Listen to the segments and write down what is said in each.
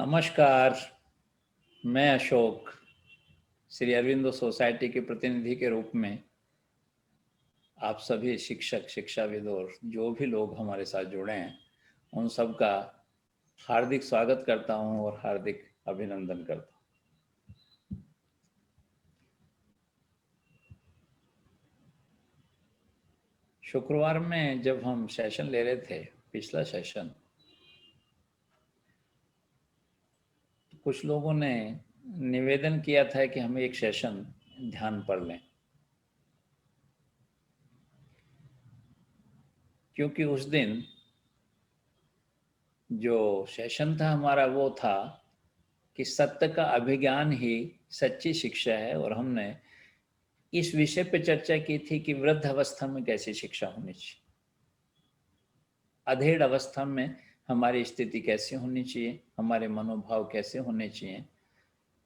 नमस्कार। मैं अशोक श्री अरविंदो सोसाइटी के प्रतिनिधि के रूप में आप सभी शिक्षक, शिक्षाविद और जो भी लोग हमारे साथ जुड़े हैं उन सब का हार्दिक स्वागत करता हूं और हार्दिक अभिनंदन करता हूं। शुक्रवार में जब हम सेशन ले रहे थे, पिछला सेशन, कुछ लोगों ने निवेदन किया था कि हम एक सेशन ध्यान पर लें, क्योंकि उस दिन जो सेशन था हमारा वो था कि सत्य का अभिज्ञान ही सच्ची शिक्षा है। और हमने इस विषय पे चर्चा की थी कि वृद्ध अवस्था में कैसी शिक्षा होनी चाहिए, अधेड़ अवस्था में हमारी स्थिति कैसी होनी चाहिए, हमारे मनोभाव कैसे होने चाहिए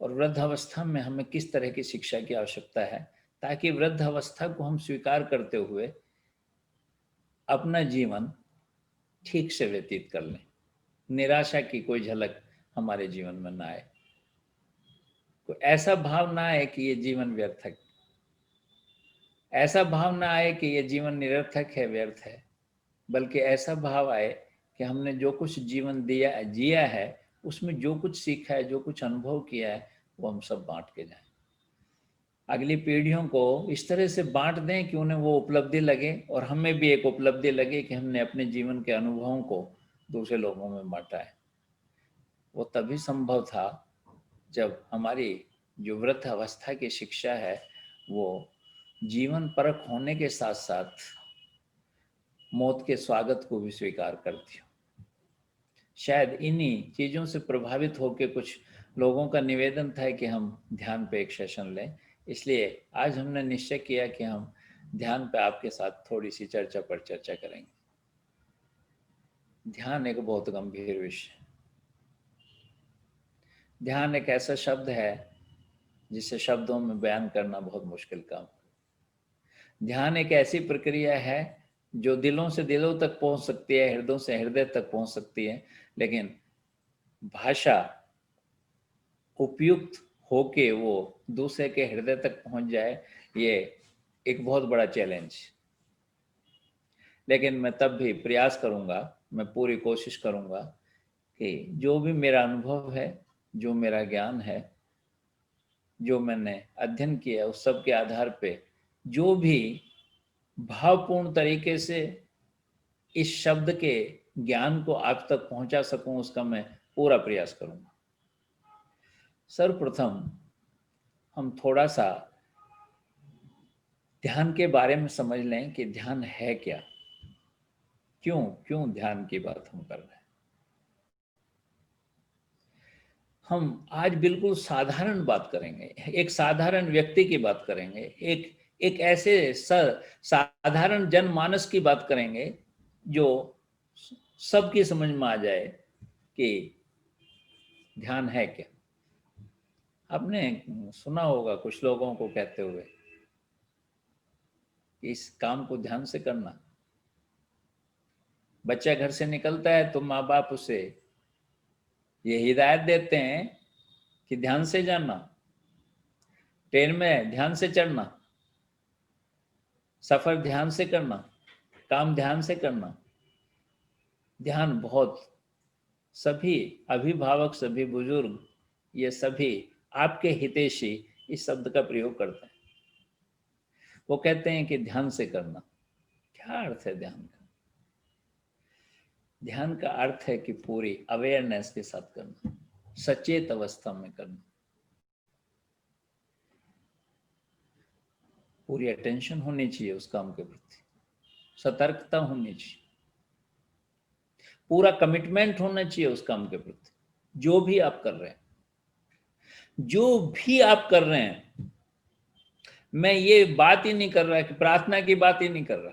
और वृद्ध अवस्था में हमें किस तरह की शिक्षा की आवश्यकता है, ताकि वृद्ध अवस्था को हम स्वीकार करते हुए अपना जीवन ठीक से व्यतीत कर लें, निराशा की कोई झलक हमारे जीवन में ना आए, कोई ऐसा भाव ना आए कि ये जीवन व्यर्थ है, ऐसा भाव ना आए कि ये जीवन निरर्थक है, व्यर्थ है, बल्कि ऐसा भाव आए कि हमने जो कुछ जीवन दिया जिया है उसमें जो कुछ सीखा है, जो कुछ अनुभव किया है, वो हम सब बांट के जाएं, अगली पीढ़ियों को इस तरह से बांट दें कि उन्हें वो उपलब्धि लगे और हमें भी एक उपलब्धि लगे कि हमने अपने जीवन के अनुभवों को दूसरे लोगों में बांटा है। वो तभी संभव था जब हमारी जो वृद्ध अवस्था की शिक्षा है वो जीवन परक होने के साथ साथ मौत के स्वागत को भी स्वीकार करती हो। शायद इन्हीं चीज़ों से प्रभावित होकर कुछ लोगों का निवेदन था कि हम ध्यान पे एक सेशन लें, इसलिए आज हमने निश्चय किया कि हम ध्यान पे आपके साथ थोड़ी सी चर्चा पर चर्चा करेंगे। ध्यान एक बहुत गंभीर विषय है। ध्यान एक ऐसा शब्द है जिसे शब्दों में बयान करना बहुत मुश्किल काम है। ध्यान एक ऐसी प्रक्रिया है जो दिलों से दिलों तक पहुंच सकती है, हृदयों से हृदय तक पहुंच सकती है, लेकिन भाषा उपयुक्त होके वो दूसरे के हृदय तक पहुंच जाए, ये एक बहुत बड़ा चैलेंज। लेकिन मैं तब भी प्रयास करूंगा, मैं पूरी कोशिश करूंगा कि जो भी मेरा अनुभव है, जो मेरा ज्ञान है, जो मैंने अध्ययन किया, उस सब के आधार पे जो भी भावपूर्ण तरीके से इस शब्द के ज्ञान को आप तक पहुंचा सकूं, उसका मैं पूरा प्रयास करूंगा। सर्वप्रथम हम थोड़ा सा ध्यान के बारे में समझ लें कि ध्यान है क्या, क्यों क्यों ध्यान की बात हम कर रहे हैं। हम आज बिल्कुल साधारण बात करेंगे, एक साधारण व्यक्ति की बात करेंगे, एक ऐसे साधारण जनमानस की बात करेंगे जो सबकी समझ में आ जाए कि ध्यान है क्या। आपने सुना होगा कुछ लोगों को कहते हुए कि इस काम को ध्यान से करना। बच्चा घर से निकलता है तो माँ बाप उसे ये हिदायत देते हैं कि ध्यान से जाना, ट्रेन में ध्यान से चढ़ना, सफर ध्यान से करना, काम ध्यान से करना। ध्यान बहुत, सभी अभिभावक, सभी बुजुर्ग, ये सभी आपके हितैषी इस शब्द का प्रयोग करते हैं। वो कहते हैं कि ध्यान से करना। क्या अर्थ है ध्यान का? ध्यान का अर्थ है कि पूरी अवेयरनेस के साथ करना, सचेत अवस्था में करना, पूरी अटेंशन होनी चाहिए उस काम के प्रति, सतर्कता होनी चाहिए, पूरा कमिटमेंट होना चाहिए उस काम के प्रति। जो भी आप कर रहे हैं, जो भी आप कर रहे हैं, मैं ये बात ही नहीं कर रहा कि प्रार्थना की बात ही नहीं कर रहा,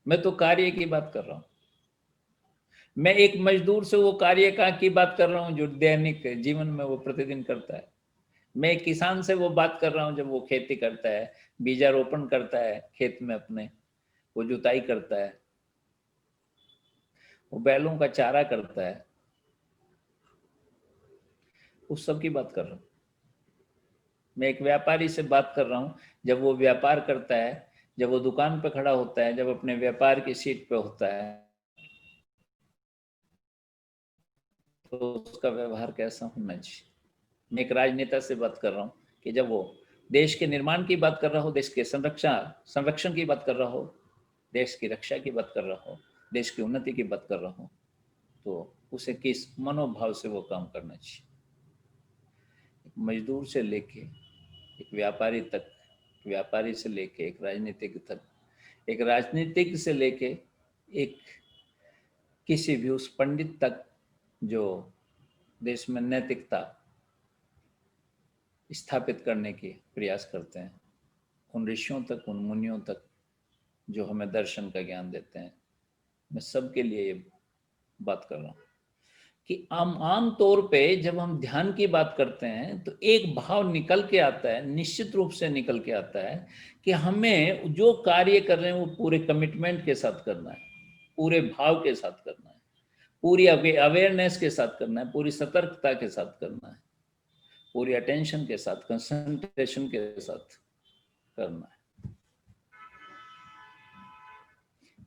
मैं तो कार्य की बात कर रहा हूं। मैं एक मजदूर से वो कार्य का की बात कर रहा हूं जो दैनिक जीवन में वो प्रतिदिन करता है। मैं एक किसान से वो बात कर रहा हूं जब वो खेती करता है, बीजारोपण करता है खेत में अपने, वो जुताई करता है, वो बैलों का चारा करता है, उस सब की बात कर रहा हूँ। मैं एक व्यापारी से बात कर रहा हूँ, जब वो व्यापार करता है, जब वो दुकान पे खड़ा होता है, जब अपने व्यापार की सीट पे होता है, तो उसका व्यवहार कैसा होना चाहिए। मैं एक राजनेता से बात कर रहा हूँ कि जब वो देश के निर्माण की बात कर रहा हो, देश के संरक्षण की बात कर रहा हो, देश की रक्षा की बात कर रहा हो, देश की उन्नति की बात कर रहा हो, तो उसे किस मनोभाव से वो काम करना चाहिए। एक मजदूर से लेके एक व्यापारी तक, व्यापारी से लेके एक राजनीतिक तक, एक राजनीतिक से लेके एक किसी भी उस पंडित तक जो देश में नैतिकता स्थापित करने की प्रयास करते हैं, उन ऋषियों तक, उन मुनियों तक जो हमें दर्शन का ज्ञान देते हैं, मैं सबके लिए ये बात कर रहा हूँ कि आम तौर पे जब हम ध्यान की बात करते हैं तो एक भाव निकल के आता है, निश्चित रूप से निकल के आता है कि हमें जो कार्य कर रहे हैं वो पूरे कमिटमेंट के साथ करना है, पूरे भाव के साथ करना है, पूरी अवेयरनेस के साथ करना है, पूरी सतर्कता के साथ करना है, पूरी अटेंशन के साथ, कंसंट्रेशन के साथ करना है।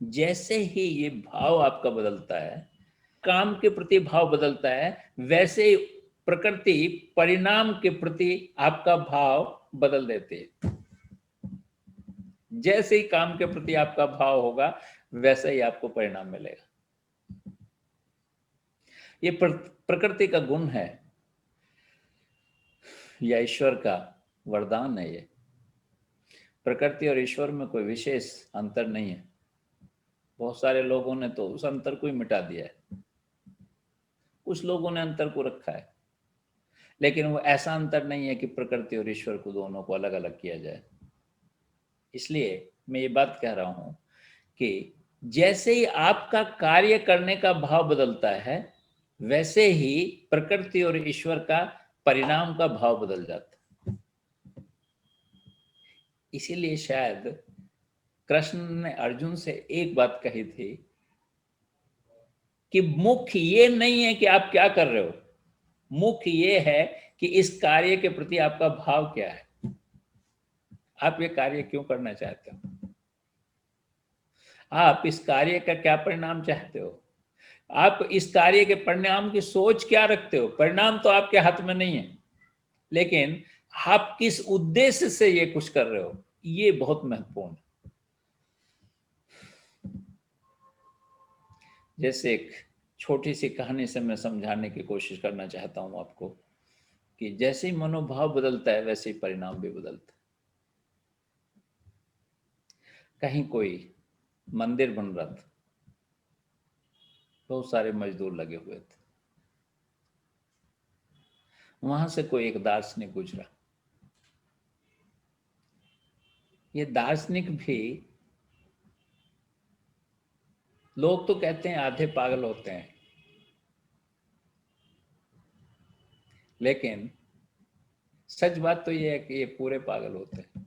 जैसे ही ये भाव आपका बदलता है, काम के प्रति भाव बदलता है, वैसे ही प्रकृति परिणाम के प्रति आपका भाव बदल देती है। जैसे ही काम के प्रति आपका भाव होगा, वैसे ही आपको परिणाम मिलेगा। ये प्रकृति का गुण है या ईश्वर का वरदान है। ये प्रकृति और ईश्वर में कोई विशेष अंतर नहीं है। बहुत सारे लोगों ने तो उस अंतर को ही मिटा दिया है, कुछ लोगों ने अंतर को रखा है, लेकिन वो ऐसा अंतर नहीं है कि प्रकृति और ईश्वर को दोनों को अलग अलग किया जाए। इसलिए मैं ये बात कह रहा हूं कि जैसे ही आपका कार्य करने का भाव बदलता है, वैसे ही प्रकृति और ईश्वर का परिणाम का भाव बदल जाता है। इसीलिए शायद कृष्ण ने अर्जुन से एक बात कही थी कि मुख्य ये नहीं है कि आप क्या कर रहे हो, मुख्य ये है कि इस कार्य के प्रति आपका भाव क्या है। आप ये कार्य क्यों करना चाहते हो, आप इस कार्य का क्या परिणाम चाहते हो, आप इस कार्य के परिणाम की सोच क्या रखते हो। परिणाम तो आपके हाथ में नहीं है, लेकिन आप किस उद्देश्य से ये कुछ कर रहे हो, ये बहुत महत्वपूर्ण है। जैसे एक छोटी सी कहानी से मैं समझाने की कोशिश करना चाहता हूं आपको कि जैसे ही मनोभाव बदलता है, वैसे ही परिणाम भी बदलता है। कहीं कोई मंदिर बन रहा था, बहुत सारे मजदूर लगे हुए थे। वहां से कोई एक दार्शनिक गुजरा। ये दार्शनिक भी, लोग तो कहते हैं आधे पागल होते हैं, लेकिन सच बात तो ये है कि ये पूरे पागल होते हैं।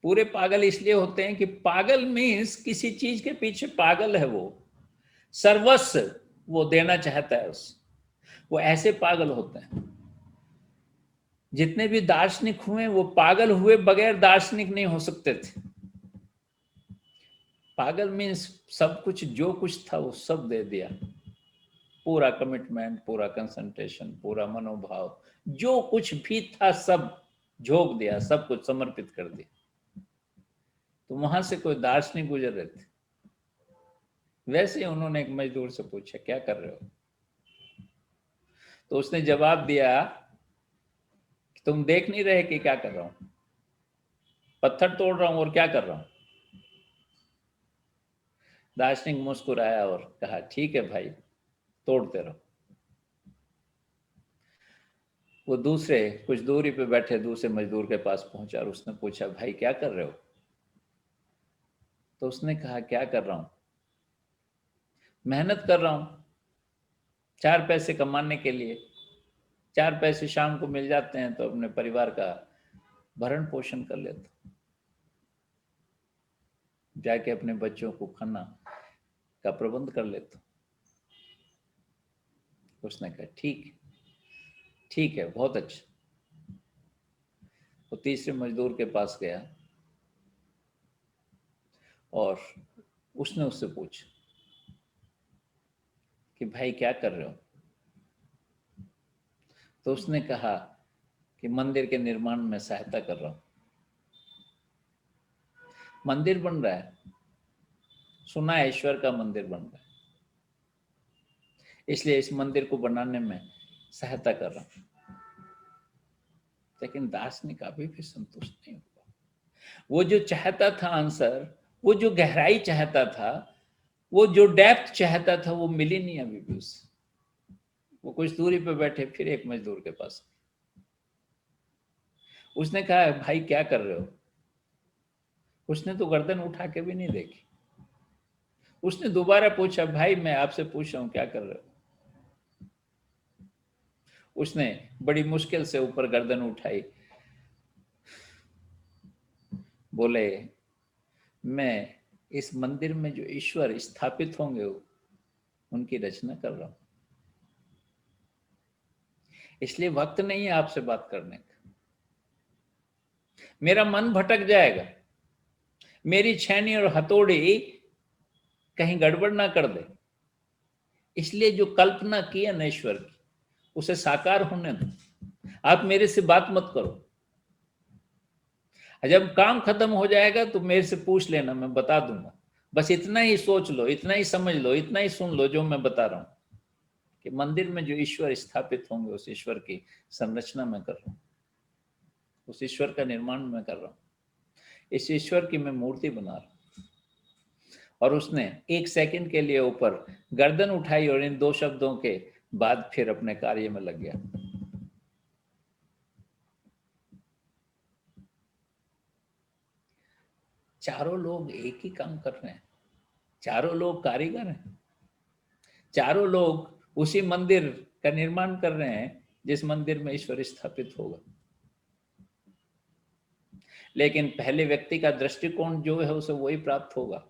पूरे पागल इसलिए होते हैं कि पागल मीन्स किसी चीज के पीछे पागल है, वो सर्वस्व वो देना चाहता है उस, वो ऐसे पागल होते हैं। जितने भी दार्शनिक हुए वो पागल हुए बगैर दार्शनिक नहीं हो सकते थे। पागल मीन्स सब कुछ, जो कुछ था वो सब दे दिया, पूरा कमिटमेंट, पूरा कंसंट्रेशन, पूरा मनोभाव, जो कुछ भी था सब झोंक दिया, सब कुछ समर्पित कर दिया। तो वहां से कोई दार्शनिक गुजर रहे थे, वैसे ही उन्होंने एक मजदूर से पूछा क्या कर रहे हो। तो उसने जवाब दिया कि तुम देख नहीं रहे कि क्या कर रहा हूं, पत्थर तोड़ रहा हूं और क्या कर रहा हूं। दार्शनिक मुस्कुराया और कहा ठीक है भाई, तोड़ते रहो। वो दूसरे कुछ दूरी पे बैठे दूसरे मजदूर के पास पहुंचा और उसने पूछा भाई क्या कर रहे हो। तो उसने कहा क्या कर रहा हूं, मेहनत कर रहा हूं, 4 पैसे कमाने के लिए। 4 पैसे शाम को मिल जाते हैं तो अपने परिवार का भरण पोषण कर लेता हूं, जाके अपने बच्चों को खाना का प्रबंध कर लेता हूं। उसने कहा ठीक है। ठीक है, बहुत अच्छा। वो तीसरे मजदूर के पास गया और उसने उससे पूछा कि भाई क्या कर रहे हो? तो उसने कहा कि मंदिर के निर्माण में सहायता कर रहा हूं। मंदिर बन रहा है, सुना है ईश्वर का मंदिर बन रहा है, इसलिए इस मंदिर को बनाने में सहायता कर रहा हूं। लेकिन दार्शनिक अभी भी संतुष्ट नहीं हुआ। वो जो चाहता था आंसर, वो जो गहराई चाहता था, वो जो डेप्थ चाहता था, वो मिली नहीं अभी भी उसे। वो कुछ दूरी पे बैठे फिर एक मजदूर के पास, उसने कहा भाई क्या कर रहे हो? उसने तो गर्दन उठा के भी नहीं देखी। उसने दोबारा पूछा, भाई मैं आपसे पूछ रहा हूं क्या कर रहे हो? उसने बड़ी मुश्किल से ऊपर गर्दन उठाई, बोले मैं इस मंदिर में जो ईश्वर स्थापित होंगे उनकी रचना कर रहा हूं, इसलिए वक्त नहीं है आपसे बात करने का। मेरा मन भटक जाएगा, मेरी छेनी और हथौड़ी कहीं गड़बड़ ना कर दे, इसलिए जो कल्पना की है न ईश्वर की, उसे साकार होने दो। आप मेरे से बात मत करो, जब काम खत्म हो जाएगा तो मेरे से पूछ लेना, मैं बता दूंगा। बस इतना ही सोच लो, इतना ही समझ लो, इतना ही सुन लो जो मैं बता रहा हूं कि मंदिर में जो ईश्वर स्थापित होंगे उस ईश्वर की संरचना में कर रहा हूं, उस ईश्वर का निर्माण में कर रहा हूं, इस ईश्वर की मैं मूर्ति बना रहा हूं। और उसने एक सेकंड के लिए ऊपर गर्दन उठाई और इन दो शब्दों के बाद फिर अपने कार्य में लग गया। चारों लोग एक ही काम कर रहे हैं, चारों लोग कारीगर हैं, चारों लोग उसी मंदिर का निर्माण कर रहे हैं जिस मंदिर में ईश्वर स्थापित होगा। लेकिन पहले व्यक्ति का दृष्टिकोण जो है उसे वही प्राप्त होगा।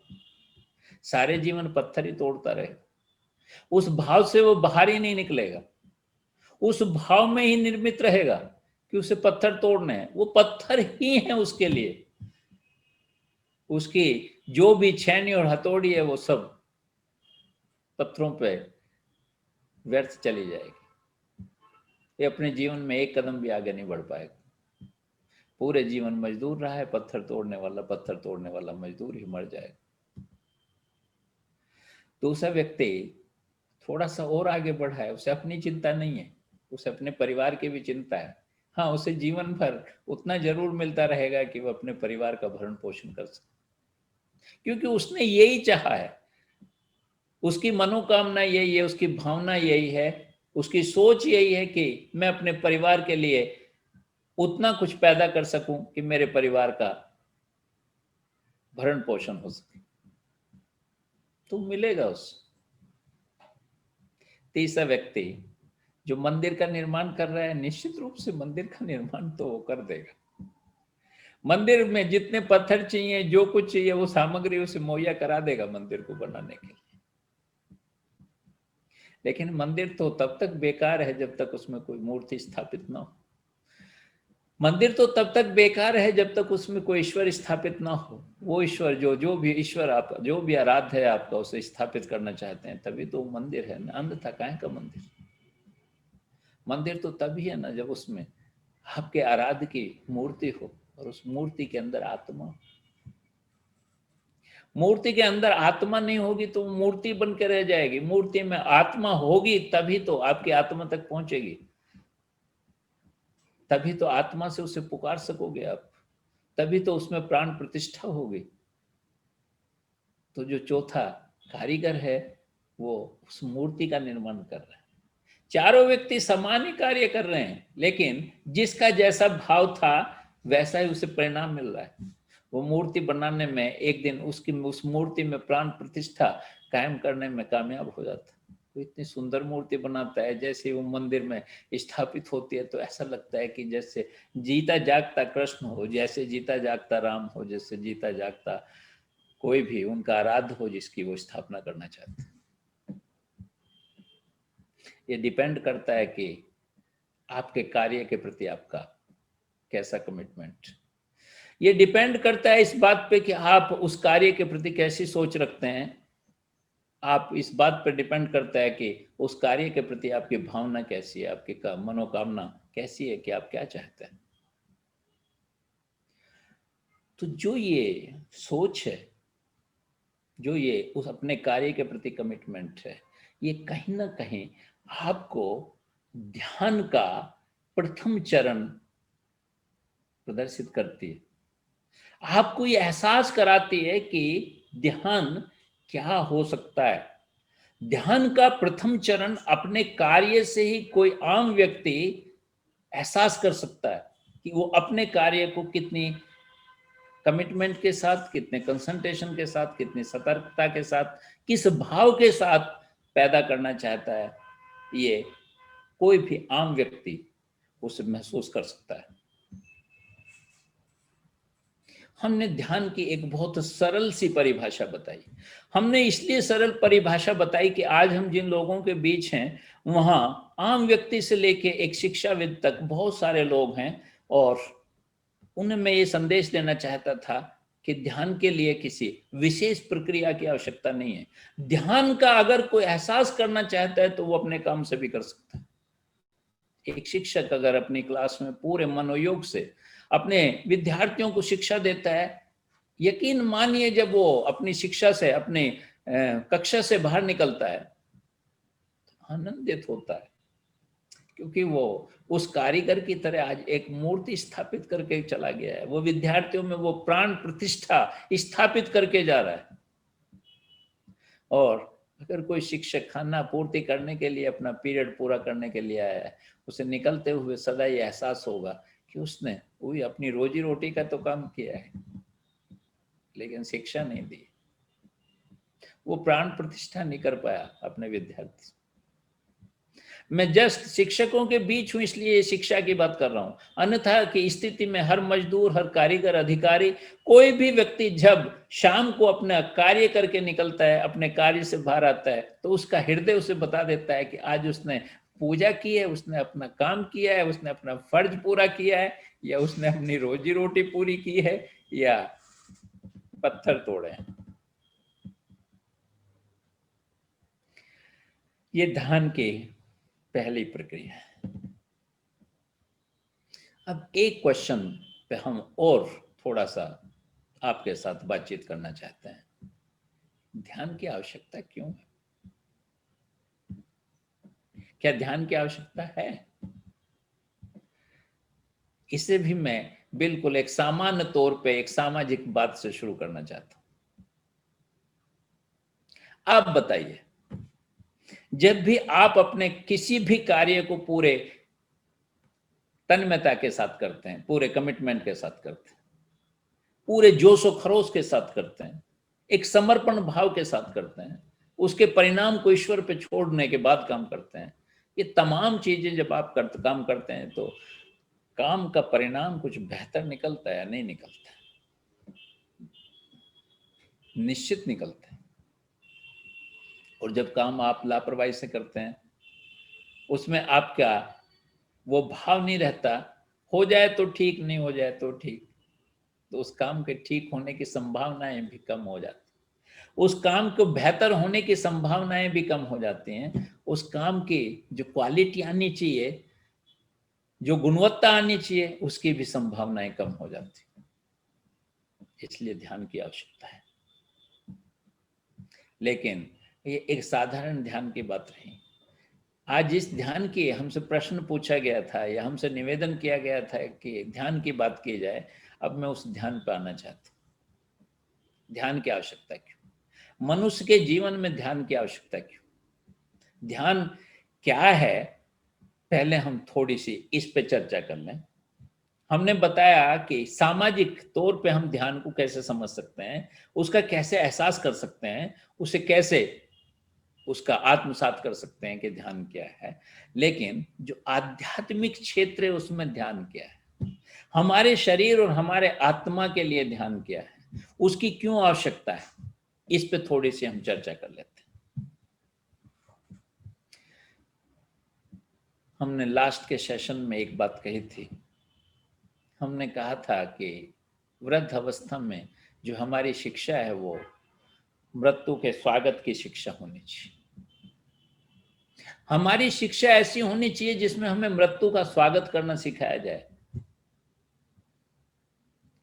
सारे जीवन पत्थर ही तोड़ता रहेगा, उस भाव से वो बाहर ही नहीं निकलेगा, उस भाव में ही निर्मित रहेगा कि उसे पत्थर तोड़ने हैं। वो पत्थर ही है उसके लिए, उसकी जो भी छेनी और हथौड़ी है वो सब पत्थरों पे व्यर्थ चली जाएगी। ये अपने जीवन में एक कदम भी आगे नहीं बढ़ पाएगा। पूरे जीवन मजदूर रहा है, पत्थर तोड़ने वाला मजदूर ही मर जाएगा। दूसरा व्यक्ति थोड़ा सा और आगे बढ़ा है, उसे अपनी चिंता नहीं है, उसे अपने परिवार की भी चिंता है। हाँ, उसे जीवन भर उतना जरूर मिलता रहेगा कि वह अपने परिवार का भरण पोषण कर सके, क्योंकि उसने यही चाहा है, उसकी मनोकामना यही है, उसकी भावना यही है, उसकी सोच यही है कि मैं अपने परिवार के लिए उतना कुछ पैदा कर सकूं कि मेरे परिवार का भरण पोषण हो सके। तो मिलेगा उसे। तीसरा व्यक्ति जो मंदिर का निर्माण कर रहा है, निश्चित रूप से मंदिर का निर्माण तो वो कर देगा। मंदिर में जितने पत्थर चाहिए, जो कुछ चाहिए, वो सामग्री उसे मुहैया करा देगा मंदिर को बनाने के लिए। लेकिन मंदिर तो तब तक बेकार है जब तक उसमें कोई मूर्ति स्थापित ना हो। मंदिर तो तब तक बेकार है जब तक उसमें कोई ईश्वर स्थापित ना हो। वो ईश्वर जो भी ईश्वर आप, जो भी आराध्य है आपका, उसे स्थापित करना चाहते हैं, तभी तो मंदिर है ना। अन्यथा काहे का मंदिर? मंदिर तो तभी है ना जब उसमें आपके आराध्य की मूर्ति हो और उस मूर्ति के अंदर आत्मा हो। मूर्ति के अंदर आत्मा नहीं होगी तो मूर्ति बन के रह जाएगी। मूर्ति में आत्मा होगी तभी तो आपकी आत्मा तक पहुंचेगी, तभी तो आत्मा से उसे पुकार सकोगे आप, तभी तो उसमें प्राण प्रतिष्ठा होगी। तो जो चौथा कारीगर है वो उस मूर्ति का निर्माण कर रहा है। चारों व्यक्ति समान ही कार्य कर रहे हैं, लेकिन जिसका जैसा भाव था वैसा ही उसे परिणाम मिल रहा है। वो मूर्ति बनाने में एक दिन उसकी उस मूर्ति में प्राण प्रतिष्ठा कायम करने में कामयाब हो जाता है। वो इतनी सुंदर मूर्ति बनाता है, जैसे वो मंदिर में स्थापित होती है तो ऐसा लगता है कि जैसे जीता जागता कृष्ण हो, जैसे जीता जागता राम हो, जैसे जीता जागता कोई भी उनका आराध्य हो जिसकी वो स्थापना करना चाहते हैं। ये डिपेंड करता है कि आपके कार्य के प्रति आपका कैसा कमिटमेंट। ये डिपेंड करता है इस बात पे कि आप उस कार्य के प्रति कैसी सोच रखते हैं। आप इस बात पर डिपेंड करता है कि उस कार्य के प्रति आपकी भावना कैसी है, आपकी मनोकामना कैसी है कि आप क्या चाहते हैं। तो जो ये सोच है, जो ये उस अपने कार्य के प्रति कमिटमेंट है, ये कहीं ना कहीं आपको ध्यान का प्रथम चरण प्रदर्शित करती है। आपको ये एहसास कराती है कि ध्यान क्या हो सकता है। ध्यान का प्रथम चरण अपने कार्य से ही कोई आम व्यक्ति एहसास कर सकता है कि वो अपने कार्य को कितनी कमिटमेंट के साथ, कितने कंसंट्रेशन के साथ, कितनी सतर्कता के साथ, किस भाव के साथ पैदा करना चाहता है। ये कोई भी आम व्यक्ति उसे महसूस कर सकता है। हमने ध्यान की एक बहुत सरल सी परिभाषा बताई। हमने इसलिए सरल परिभाषा बताई कि आज हम जिन लोगों के बीच हैं वहां आम व्यक्ति से लेके एक शिक्षाविद तक बहुत सारे लोग हैं, और उन्हें मैं ये संदेश देना चाहता था कि ध्यान के लिए किसी विशेष प्रक्रिया की आवश्यकता नहीं है। ध्यान का अगर कोई एहसास करना चाहता है तो वो अपने काम से भी कर सकता है। एक शिक्षक अगर अपनी क्लास में पूरे मनोयोग से अपने विद्यार्थियों को शिक्षा देता है, यकीन मानिए जब वो अपनी शिक्षा से, अपने कक्षा से बाहर निकलता है, आनंदित होता है, क्योंकि वो उस कारीगर की तरह आज एक मूर्ति स्थापित करके चला गया है। वो विद्यार्थियों में वो प्राण प्रतिष्ठा स्थापित करके जा रहा है। और अगर कोई शिक्षक खाना पूर्ति करने के लिए, अपना पीरियड पूरा करने के लिए आया है, उसे निकलते हुए सदा ये एहसास होगा कि उसने वही अपनी रोजी रोटी का तो काम किया है, लेकिन शिक्षा नहीं दी। वो प्राण प्रतिष्ठा नहीं कर पाया अपने विद्यार्थी। मैं जस्ट शिक्षकों के बीच हूं इसलिए शिक्षा की बात कर रहा हूं, अन्यथा की स्थिति में हर मजदूर, हर कारीगर, अधिकारी, कोई भी व्यक्ति जब शाम को अपना कार्य करके निकलता है, अपने कार्य से बाहर आता है, तो उसका हृदय उसे बता देता है कि आज उसने पूजा की है, उसने अपना काम किया है, उसने अपना फर्ज पूरा किया है, या उसने अपनी रोजी रोटी पूरी की है, या पत्थर तोड़े हैं। ये ध्यान की पहली प्रक्रिया है। अब एक क्वेश्चन पे हम और थोड़ा सा आपके साथ बातचीत करना चाहते हैं। ध्यान की आवश्यकता क्यों है? क्या ध्यान की आवश्यकता है? इसे भी मैं बिल्कुल एक सामान्य तौर पे एक सामाजिक बात से शुरू करना चाहता हूं। आप बताइए, जब भी आप अपने किसी भी कार्य को पूरे तन्मयता के साथ करते हैं, पूरे कमिटमेंट के साथ करते हैं, पूरे जोश और खरोश के साथ करते हैं, एक समर्पण भाव के साथ करते हैं, उसके परिणाम को ईश्वर पे छोड़ने के बाद काम करते हैं, ये तमाम चीजें जब आप काम करते हैं तो काम का परिणाम कुछ बेहतर निकलता है या नहीं निकलता है? निश्चित निकलता है। और जब काम आप लापरवाही से करते हैं, उसमें आपका वो भाव नहीं रहता, हो जाए तो ठीक, नहीं हो जाए तो ठीक, तो उस काम के ठीक होने की संभावनाएं भी कम हो जाती, उस काम को बेहतर होने की संभावनाएं भी कम हो जाती हैं, उस काम की जो क्वालिटी आनी चाहिए, जो गुणवत्ता आनी चाहिए, उसकी भी संभावनाएं कम हो जाती। इसलिए ध्यान की आवश्यकता है। लेकिन ये एक साधारण ध्यान की बात नहीं। आज इस ध्यान की हमसे प्रश्न पूछा गया था या हमसे निवेदन किया गया था कि ध्यान की बात की जाए, अब मैं उस ध्यान पर आना चाहता हूं। ध्यान की आवश्यकता क्यों? मनुष्य के जीवन में ध्यान की आवश्यकता क्यों? ध्यान क्या है, पहले हम थोड़ी सी इस पे चर्चा कर लें। हमने बताया कि सामाजिक तौर पे हम ध्यान को कैसे समझ सकते हैं, उसका कैसे एहसास कर सकते हैं, उसे कैसे उसका आत्मसात कर सकते हैं कि ध्यान क्या है। लेकिन जो आध्यात्मिक क्षेत्र है उसमें ध्यान क्या है, हमारे शरीर और हमारे आत्मा के लिए ध्यान क्या है, उसकी क्यों आवश्यकता है, इस पे थोड़ी सी हम चर्चा कर लेते हैं। हमने लास्ट के सेशन में एक बात कही थी। हमने कहा था कि वृद्ध अवस्था में जो हमारी शिक्षा है वो मृत्यु के स्वागत की शिक्षा होनी चाहिए। हमारी शिक्षा ऐसी होनी चाहिए जिसमें हमें मृत्यु का स्वागत करना सिखाया जाए।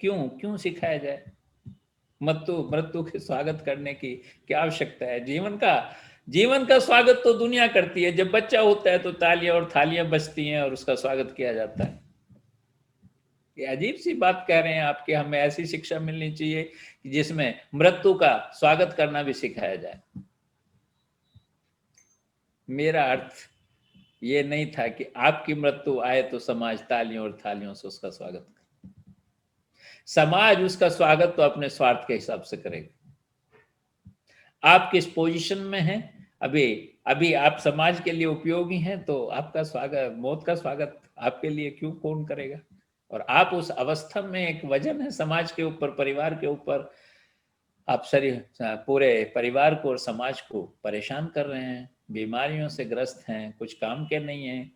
क्यों क्यों सिखाया जाए? मृत्यु मृत्यु के स्वागत करने की क्या आवश्यकता है? जीवन का स्वागत तो दुनिया करती है। जब बच्चा होता है तो तालियां और थालियां बजती हैं और उसका स्वागत किया जाता है। ये अजीब सी बात कह रहे हैं आप कि हमें ऐसी शिक्षा मिलनी चाहिए कि जिसमें मृत्यु का स्वागत करना भी सिखाया जाए। मेरा अर्थ ये नहीं था कि आपकी मृत्यु आए तो समाज तालियों और थालियों से उसका स्वागत करे। समाज उसका स्वागत तो अपने स्वार्थ के हिसाब से करेगा। आप किस पोजीशन में हैं, अभी अभी आप समाज के लिए उपयोगी हैं तो आपका स्वागत, मौत का स्वागत आपके लिए क्यों कौन करेगा? और आप उस अवस्था में एक वजन है समाज के ऊपर, परिवार के ऊपर, आप पूरे परिवार को और समाज को परेशान कर रहे हैं, बीमारियों से ग्रस्त हैं, कुछ काम के नहीं हैं,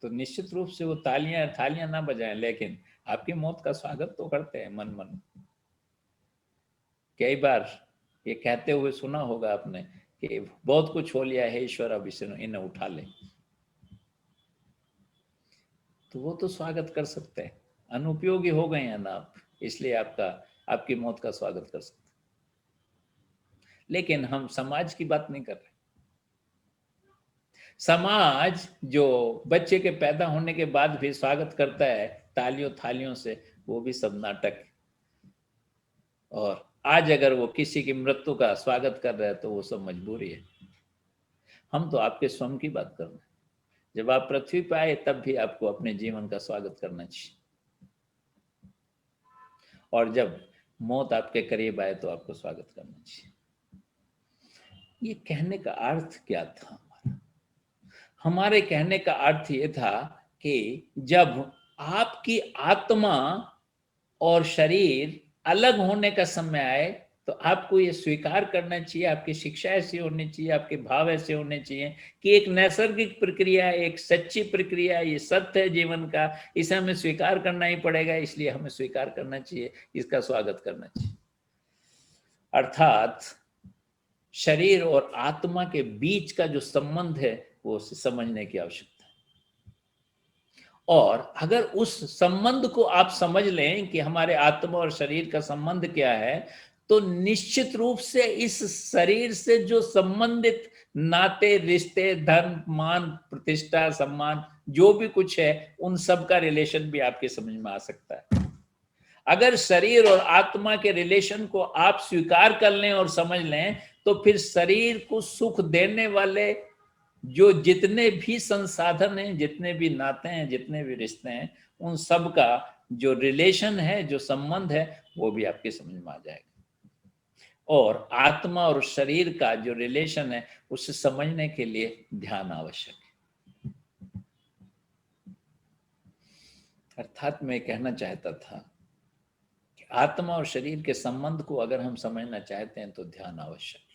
तो निश्चित रूप से वो तालियां थालियां ना बजाएं, लेकिन आपकी मौत का स्वागत तो करते हैं मन मन। कई बार ये कहते हुए सुना होगा आपने कि बहुत कुछ हो लिया है ईश्वर, अब इन्हें उठा ले, तो वो तो स्वागत कर सकते हैं। अनुपयोगी हो गए हैं ना आप, इसलिए आपकी मौत का स्वागत कर सकते। लेकिन हम समाज की बात नहीं कर रहे। समाज जो बच्चे के पैदा होने के बाद भी स्वागत करता है तालियों थालियों से, वो भी सब नाटक। और आज अगर वो किसी की मृत्यु का स्वागत कर रहे हैं तो वो सब मजबूरी है। हम तो आपके स्वयं की बात कर रहे हैं। जब आप पृथ्वी पे आए तब भी आपको अपने जीवन का स्वागत करना चाहिए, और जब मौत आपके करीब आए तो आपको स्वागत करना चाहिए। ये कहने का अर्थ क्या था? हमारे कहने का अर्थ ये था कि जब आपकी आत्मा और शरीर अलग होने का समय आए तो आपको ये स्वीकार करना चाहिए, आपकी शिक्षा ऐसी होनी चाहिए, आपके भाव ऐसे होने चाहिए कि एक नैसर्गिक प्रक्रिया है, एक सच्ची प्रक्रिया है, ये सत्य है जीवन का, इसे हमें स्वीकार करना ही पड़ेगा, इसलिए हमें स्वीकार करना चाहिए, इसका स्वागत करना चाहिए। अर्थात शरीर और आत्मा के बीच का जो संबंध है वो समझने की आवश्यकता है। और अगर उस संबंध को आप समझ लें कि हमारे आत्मा और शरीर का संबंध क्या है, तो निश्चित रूप से इस शरीर से जो संबंधित नाते, रिश्ते, धर्म, मान, प्रतिष्ठा, सम्मान, जो भी कुछ है, उन सब का रिलेशन भी आपके समझ में आ सकता है। अगर शरीर और आत्मा के रिलेशन को आप स्वीकार कर लें और समझ लें, तो फिर शरीर को सुख देने वाले जो जितने भी संसाधन हैं, जितने भी नाते हैं, जितने भी रिश्ते हैं, उन सब का जो रिलेशन है, जो संबंध है, वो भी आपके समझ में आ जाएगा। और आत्मा और शरीर का जो रिलेशन है उसे समझने के लिए ध्यान आवश्यक है। अर्थात मैं कहना चाहता था कि आत्मा और शरीर के संबंध को अगर हम समझना चाहते हैं तो ध्यान आवश्यक है।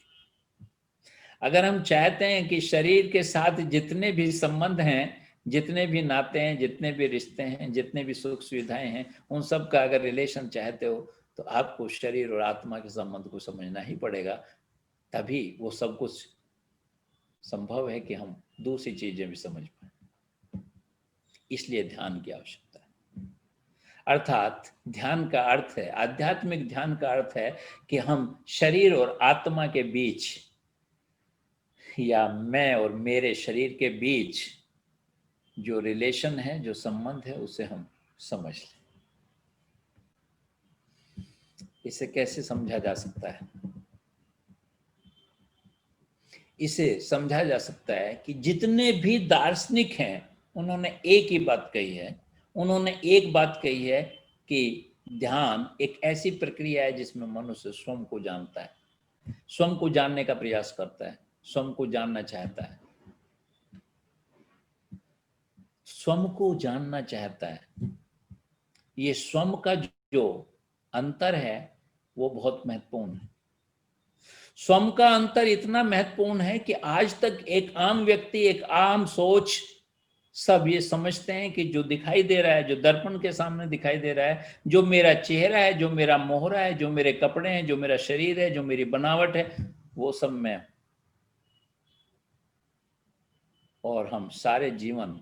अगर हम चाहते हैं कि शरीर के साथ जितने भी संबंध हैं, जितने भी नाते हैं, जितने भी रिश्ते हैं, जितने भी सुख सुविधाएं हैं, उन सब का अगर रिलेशन चाहते हो तो आपको शरीर और आत्मा के संबंध को समझना ही पड़ेगा, तभी वो सब कुछ संभव है कि हम दूसरी चीजें भी समझ पाए। इसलिए ध्यान की आवश्यकता है। अर्थात ध्यान का अर्थ है, आध्यात्मिक ध्यान का अर्थ है कि हम शरीर और आत्मा के बीच, या मैं और मेरे शरीर के बीच जो रिलेशन है, जो संबंध है, उसे हम समझ लें। इसे कैसे समझा जा सकता है? इसे समझा जा सकता है कि जितने भी दार्शनिक हैं उन्होंने एक ही बात कही है। उन्होंने एक बात कही है कि ध्यान एक ऐसी प्रक्रिया है जिसमें मनुष्य स्वयं को जानता है, स्वयं को जानने का प्रयास करता है, स्वयं को जानना चाहता है, स्वयं को जानना चाहता है। ये स्वयं का जो अंतर है वो बहुत महत्वपूर्ण है। स्वयं का अंतर इतना महत्वपूर्ण है कि आज तक एक आम व्यक्ति, एक आम सोच सब ये समझते हैं कि जो दिखाई दे रहा है, जो दर्पण के सामने दिखाई दे रहा है, जो मेरा चेहरा है, जो मेरा मोहरा है, जो मेरे कपड़े हैं, जो मेरा शरीर है, जो मेरी बनावट है, वो सब मैं। और हम सारे जीवन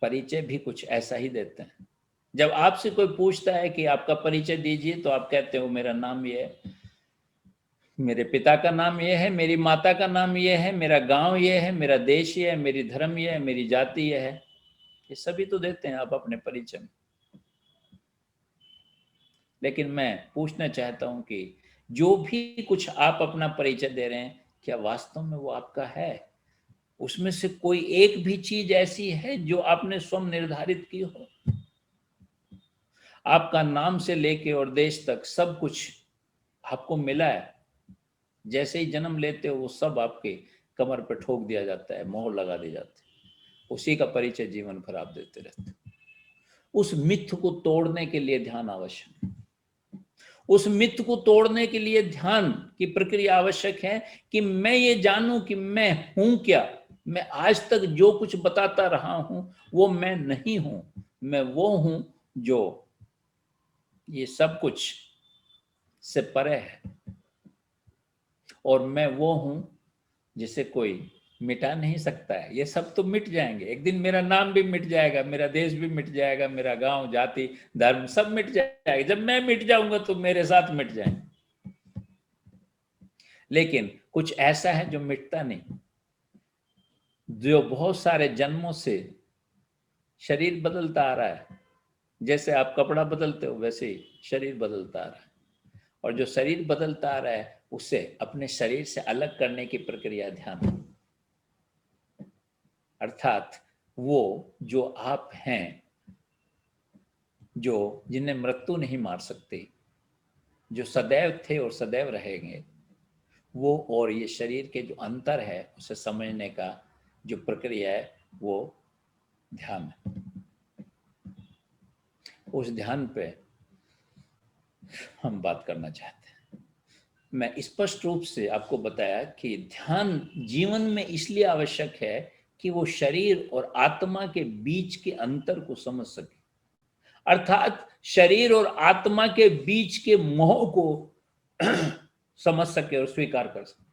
परिचय भी कुछ ऐसा ही देते हैं। जब आपसे कोई पूछता है कि आपका परिचय दीजिए, तो आप कहते हो मेरा नाम ये है, मेरे पिता का नाम ये है, मेरी माता का नाम ये है, मेरा गांव ये है, मेरा देश ये है, मेरी धर्म ये है, मेरी जाति ये है। ये सभी तो देते हैं आप अपने परिचय में। लेकिन मैं पूछना चाहता हूं कि जो भी कुछ आप अपना परिचय दे रहे हैं, क्या वास्तव में वो आपका है? उसमें से कोई एक भी चीज ऐसी है जो आपने स्वयं निर्धारित की हो? आपका नाम से लेके और देश तक सब कुछ आपको मिला है। जैसे ही जन्म लेते हो वो सब आपके कमर पे ठोक दिया जाता है, मोहर लगा दी जाती है। उसी का परिचय जीवन भर आप देते रहते हो। उस मिथ को तोड़ने के लिए ध्यान आवश्यक है। उस मिथ को तोड़ने के लिए ध्यान की प्रक्रिया आवश्यक है कि मैं ये जानूं कि मैं हूं क्या। मैं आज तक जो कुछ बताता रहा हूं वो मैं नहीं हूं। मैं वो हूं जो ये सब कुछ से परे है। और मैं वो हूं जिसे कोई मिटा नहीं सकता है। ये सब तो मिट जाएंगे एक दिन। मेरा नाम भी मिट जाएगा, मेरा देश भी मिट जाएगा, मेरा गांव, जाति, धर्म सब मिट जाएगा। जब मैं मिट जाऊंगा तो मेरे साथ मिट जाएंगे। लेकिन कुछ ऐसा है जो मिटता नहीं, जो बहुत सारे जन्मों से शरीर बदलता आ रहा है। जैसे आप कपड़ा बदलते हो वैसे ही शरीर बदलता आ रहा है। और जो शरीर बदलता आ रहा है उसे अपने शरीर से अलग करने की प्रक्रिया ध्यान। अर्थात वो जो आप हैं, जो जिन्हें मृत्यु नहीं मार सकती, जो सदैव थे और सदैव रहेंगे, वो और ये शरीर के जो अंतर है उसे समझने का जो प्रक्रिया है वो ध्यान है। उस ध्यान पे हम बात करना चाहते हैं। मैं स्पष्ट रूप से आपको बताया कि ध्यान जीवन में इसलिए आवश्यक है कि वो शरीर और आत्मा के बीच के अंतर को समझ सके। अर्थात शरीर और आत्मा के बीच के मोह को समझ सके और स्वीकार कर सके।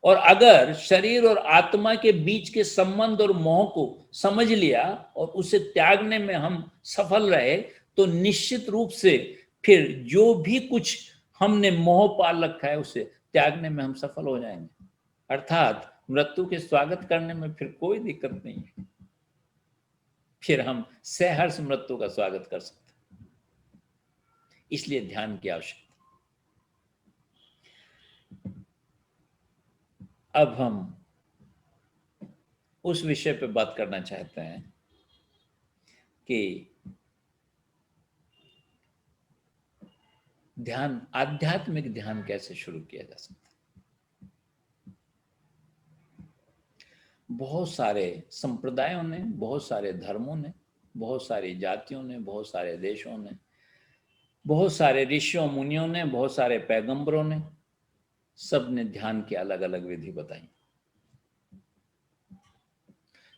और अगर शरीर और आत्मा के बीच के संबंध और मोह को समझ लिया और उसे त्यागने में हम सफल रहे, तो निश्चित रूप से फिर जो भी कुछ हमने मोह पाल रखा है उसे त्यागने में हम सफल हो जाएंगे। अर्थात मृत्यु के स्वागत करने में फिर कोई दिक्कत नहीं है। फिर हम सहर्ष मृत्यु का स्वागत कर सकते हैं। इसलिए ध्यान की आवश्यकता। अब हम उस विषय पे बात करना चाहते हैं कि ध्यान, आध्यात्मिक ध्यान कैसे शुरू किया जा सकता है। बहुत सारे संप्रदायों ने, बहुत सारे धर्मों ने, बहुत सारी जातियों ने, बहुत सारे देशों ने, बहुत सारे ऋषियों मुनियों ने, बहुत सारे पैगंबरों ने, सब ने ध्यान की अलग अलग विधि बताई।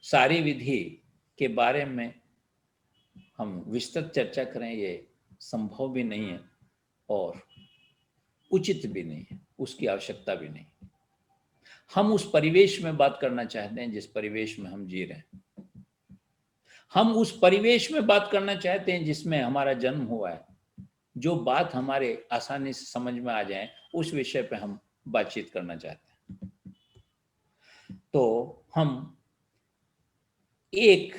सारी विधि के बारे में हम विस्तृत चर्चा करें ये संभव भी नहीं है और उचित भी नहीं है, उसकी आवश्यकता भी नहीं। हम उस परिवेश में बात करना चाहते हैं जिस परिवेश में हम जी रहे हैं। हम उस परिवेश में बात करना चाहते हैं जिसमें हमारा जन्म हुआ है। जो बात हमारे आसानी से समझ में आ जाए उस विषय पे हम बातचीत करना चाहते हैं। तो हम एक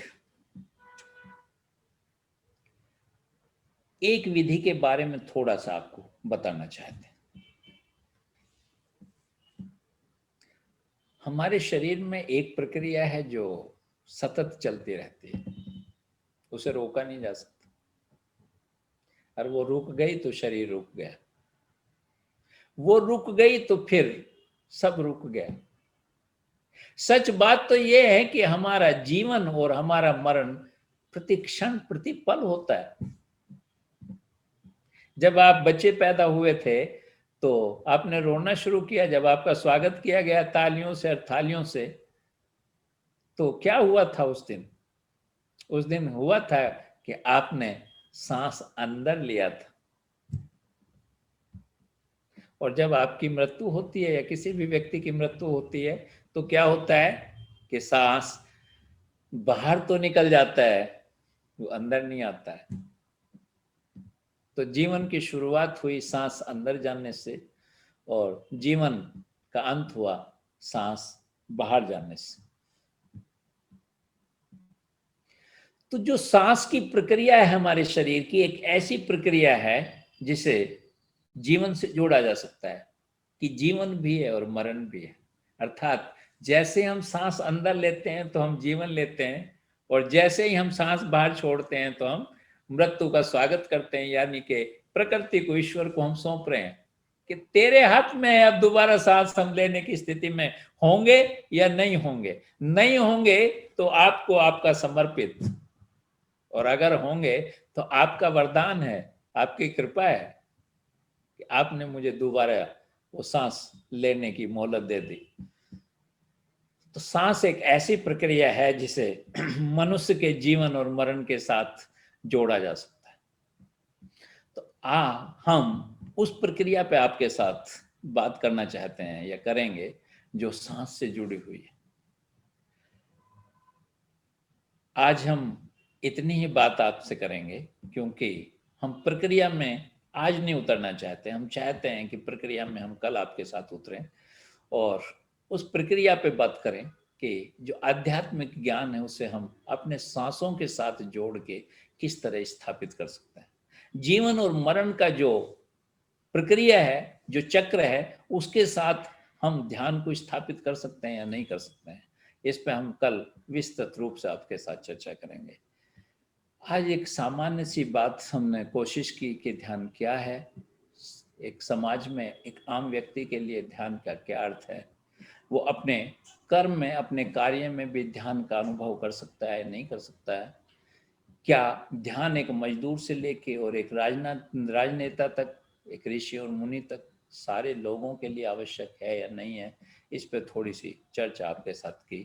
विधि के बारे में थोड़ा सा आपको बताना चाहते हैं। हमारे शरीर में एक प्रक्रिया है जो सतत चलती रहती है, उसे रोका नहीं जा सकता। और वो रुक गई तो शरीर रुक गया, वो रुक गई तो फिर सब रुक गया। सच बात तो ये है कि हमारा जीवन और हमारा मरण प्रति क्षण प्रति पल होता है। जब आप बच्चे पैदा हुए थे तो आपने रोना शुरू किया, जब आपका स्वागत किया गया तालियों से और थालियों से, तो क्या हुआ था उस दिन? उस दिन हुआ था कि आपने सांस अंदर लिया था, और जब आपकी मृत्यु होती है या किसी भी व्यक्ति की मृत्यु होती है तो क्या होता है कि सांस बाहर तो निकल जाता है, वो अंदर नहीं आता है। तो जीवन की शुरुआत हुई सांस अंदर जाने से, और जीवन का अंत हुआ सांस बाहर जाने से। तो जो सांस की प्रक्रिया है हमारे शरीर की, एक ऐसी प्रक्रिया है जिसे जीवन से जोड़ा जा सकता है, कि जीवन भी है और मरण भी है। अर्थात जैसे हम सांस अंदर लेते हैं तो हम जीवन लेते हैं, और जैसे ही हम सांस बाहर छोड़ते हैं तो हम मृत्यु का स्वागत करते हैं। यानी कि प्रकृति को, ईश्वर को हम सौंप रहे हैं कि तेरे हाथ में है, अब दोबारा सांस हम लेने की स्थिति में होंगे या नहीं होंगे। नहीं होंगे तो आपको आपका समर्पित, और अगर होंगे तो आपका वरदान है, आपकी कृपा है कि आपने मुझे दोबारा वो सांस लेने की मोहलत दे दी। तो सांस एक ऐसी प्रक्रिया है जिसे मनुष्य के जीवन और मरण के साथ जोड़ा जा सकता है। तो हम उस प्रक्रिया पे आपके साथ बात करना चाहते हैं या करेंगे जो सांस से जुड़ी हुई है। आज हम इतनी ही बात आपसे करेंगे क्योंकि हम प्रक्रिया में आज नहीं उतरना चाहते। हम चाहते हैं कि प्रक्रिया में हम कल आपके साथ उतरें और उस प्रक्रिया पे बात करें कि जो आध्यात्मिक ज्ञान है उसे हम अपने सांसों के साथ जोड़ के किस तरह स्थापित कर सकते हैं। जीवन और मरण का जो प्रक्रिया है, जो चक्र है, उसके साथ हम ध्यान को स्थापित कर सकते हैं या नहीं कर सकते हैं, इस पे हम कल विस्तृत रूप से आपके साथ चर्चा करेंगे। आज एक सामान्य सी बात हमने कोशिश की कि ध्यान क्या है, एक समाज में एक आम व्यक्ति के लिए ध्यान का क्या अर्थ है, वो अपने कर्म में, अपने कार्य में भी ध्यान का अनुभव कर सकता है, नहीं कर सकता है। क्या ध्यान एक मजदूर से लेके और एक राजनेता तक, एक ऋषि और मुनि तक, सारे लोगों के लिए आवश्यक है या नहीं है, इस पे थोड़ी सी चर्चा आपके साथ की।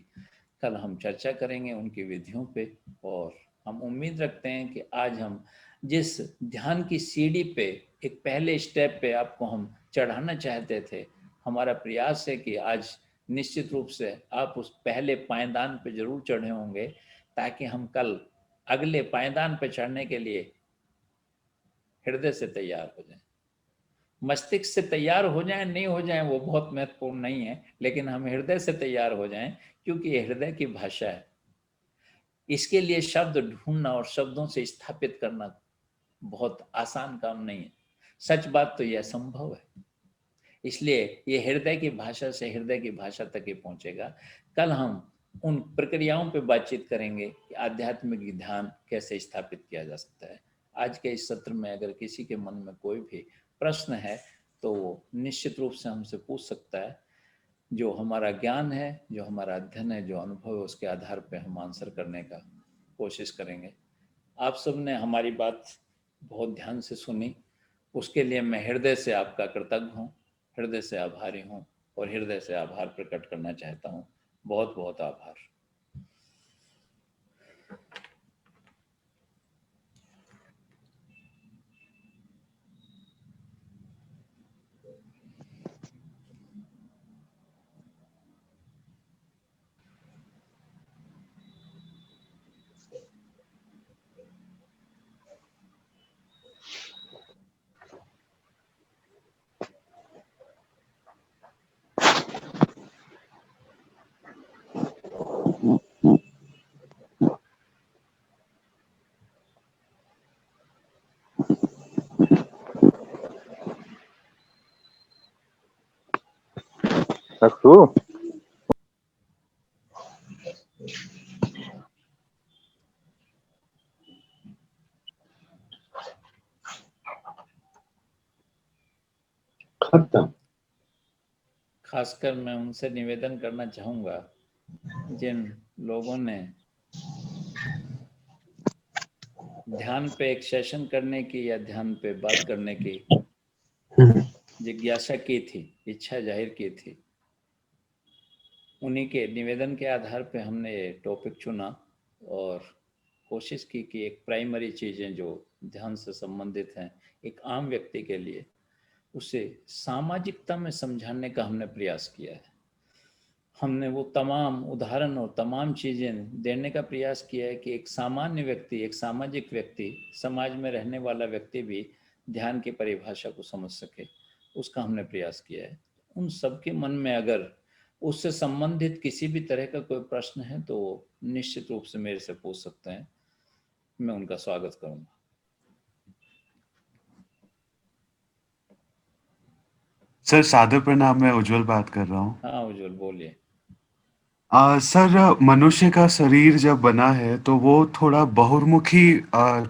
कल हम चर्चा करेंगे उनकी विधियों पे, और हम उम्मीद रखते हैं कि आज हम जिस ध्यान की सीढ़ी पे, एक पहले स्टेप पे आपको हम चढ़ाना चाहते थे, हमारा प्रयास है कि आज निश्चित रूप से आप उस पहले पायदान पे जरूर चढ़े होंगे, ताकि हम कल अगले पायदान पे चढ़ने के लिए हृदय से तैयार हो जाएं। मस्तिष्क से तैयार हो जाएं, नहीं हो जाएं, वो बहुत महत्वपूर्ण नहीं है, लेकिन हम हृदय से तैयार हो जाएं, क्योंकि ये हृदय की भाषा है। इसके लिए शब्द ढूंढना और शब्दों से स्थापित करना बहुत आसान काम नहीं है। सच बात तो यह संभव है, इसलिए ये हृदय की भाषा से हृदय की भाषा तक ही पहुंचेगा। कल हम उन प्रक्रियाओं पे बातचीत करेंगे कि आध्यात्मिक ध्यान कैसे स्थापित किया जा सकता है। आज के इस सत्र में अगर किसी के मन में कोई भी प्रश्न है तो वो निश्चित रूप से हमसे पूछ सकता है। जो हमारा ज्ञान है, जो हमारा अध्ययन है, जो अनुभव है, उसके आधार पर हम आंसर करने का कोशिश करेंगे। आप सब ने हमारी बात बहुत ध्यान से सुनी, उसके लिए मैं हृदय से आपका कृतज्ञ हूँ, हृदय से आभारी हूँ, और हृदय से आभार प्रकट करना चाहता हूँ। बहुत बहुत आभार। रखू खत्म। खासकर मैं उनसे निवेदन करना चाहूँगा जिन लोगों ने ध्यान पे एक सेशन करने की या ध्यान पे बात करने की जिज्ञासा की थी, इच्छा जाहिर की थी, उन्हीं के निवेदन के आधार पे हमने ये टॉपिक चुना और कोशिश की कि एक प्राइमरी चीज़ें जो ध्यान से संबंधित हैं एक आम व्यक्ति के लिए, उसे सामाजिकता में समझाने का हमने प्रयास किया है। हमने वो तमाम उदाहरण और तमाम चीज़ें देने का प्रयास किया है कि एक सामान्य व्यक्ति, एक सामाजिक व्यक्ति, समाज में रहने वाला व्यक्ति भी ध्यान की परिभाषा को समझ सके, उसका हमने प्रयास किया है। उन सबके मन में अगर उससे संबंधित किसी भी तरह का कोई प्रश्न है तो निश्चित रूप से मेरे से पूछ सकते हैं, मैं उनका स्वागत करूंगा। सर सादर प्रणाम, मैं उज्जवल बात कर रहा हूँ। हाँ उज्जवल, बोलिए। सर, मनुष्य का शरीर जब बना है तो वो थोड़ा बहुर्मुखी